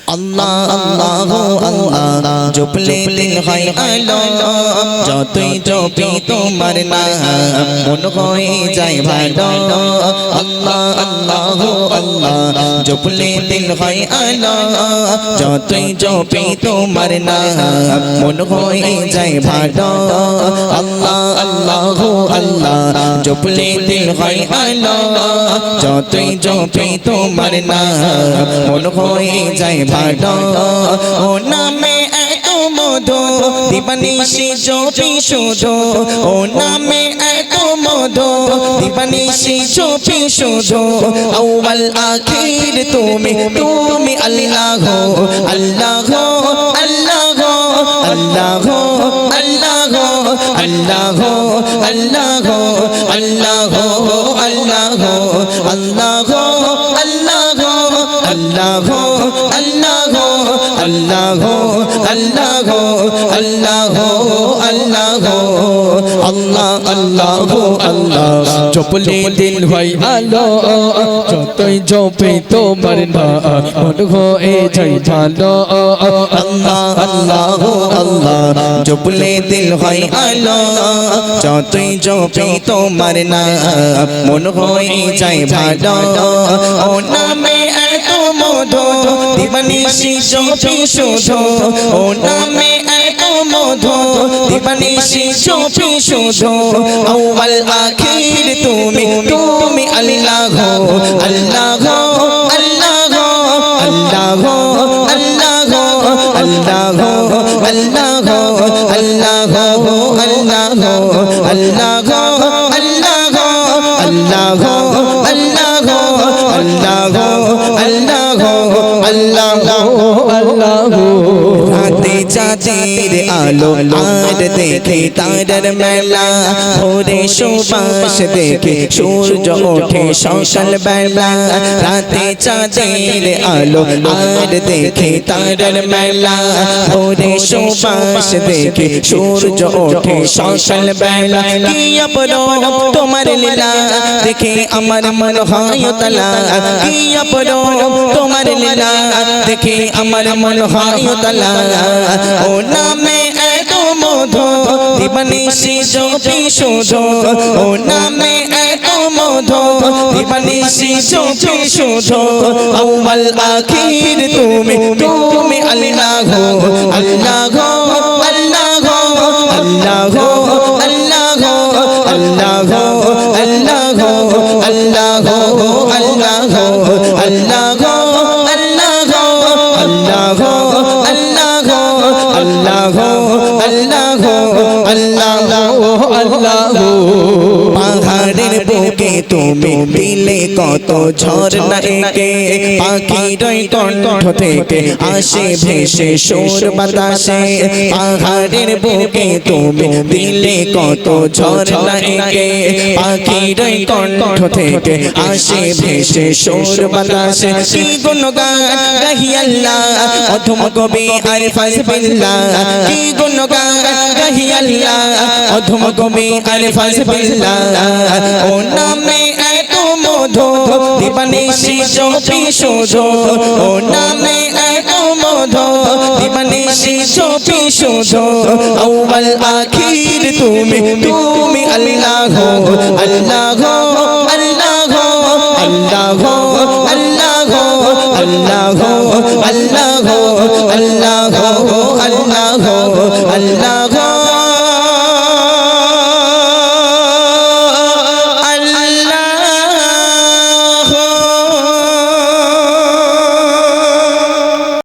আল্লাহ আল্লাহ আল্লাহ জপলে দিল হয় আলো যতই জপি তোমার নাম মন হয়ে যায় ভালো আল্লাহ আল্লাহ আল্লাহ জপলে দিল হয় আলো যতই জপি তোমার নাম মন হয়ে যায় ভালো আল্লাহ আল্লাহ আল্লাহ জপলে দিল হয় আলো যতই জপি তোমার নাম মন হয়ে যায় ভালো ও নামে এত মধু দিবানিশি জপি শুধু ও নামে এত মধু দিবানিশি জপি শুধু আউয়াল আখির তুমি তুমি আল্লাহ আল্লাহ আল্লাহ আল্লাহ আল্লাহ আল্লাহ আল্লাহ আল্লাহ আল্লাহ আল্লাহ আল্লাহ আল্লাহ আল্লাহ আল্লাহ আল্লাহ আল্লাহ আল্লাহ আল্লাহ আল্লাহ জপলে দিল হয় আলো যতই জপে তোমার নাম মন হয়ে যায় ভালো আল্লাহ আল্লাহ আল্লাহ জপলে দিল হয় আলো যতই জপি তোমার নাম মন হয়ে যায় ভালো ও নামে এত মধু দিবানিশি জপি শুধু ও নামে এত মধু দিবানিশি জপি শুধু আউয়াল আখির তুমি তুমি আল্লাহ আল্লাহ আল্লাহ আল্লাহ আল্লাহ আল্লাহ আল্লাহ আল্লাহ আল্লাহ আল্লাহ আল্লাহ রাতে চাঁদের আলো আর দেখে তারার মেলা ভোরে সুবাস দেখে সূর্য ওঠে সকাল বেলা রাতে চাঁদের আলো আর দেখে তারার মেলা ভোরে সুবাস দেখে সূর্য ওঠে সকাল বেলা কি অপরূপ তোমার লীলা দেখে আমার মন হয় তালা কি অপরূপ তোমার লীলা দেখে আমার মন হয় তালা ও নামে এত মধু দিবানিশি জপি শুধু ও নামে এত মধু দিবানিশি জপি শুধু আউয়াল আখির তুমি তুমি আল্লাহ আল্লাহ আল্লাহ আল্লাহ আল্লাহ আল্লাহ আল্লাহ আল্লাহ আল্লাহ আল্লাহ পাহাড়ের বুকে তুমি দিলে কত ঝর্ণা এঁকে পাখির কণ্ঠ থেকে আসে ভেসে সুর বাতাসে পাহাড়ের বুকে তুমি দিলে কত ঝর্ণা এঁকে পাখির কণ্ঠ থেকে আসে ভেসে সুর বাতাসে কি গুণগান গাহি আল্লাহ অধম কবি আরফাজ বিল্লাহ কি গুণগান গাহি আল্লাহ অধম কবি আরফাজ বিল্লাহ ও নামে এত মধু দিবানিশি জপি শুধু ও নামে এত মধু দিবানিশি জপি শুধু আউয়াল আখির তুমি তুমি আল্লাহ আল্লাহ আল্লাহ আল্লাহ আল্লাহ আল্লাহ আল্লাহ আল্লাহ আল্লাহ আল্লাহ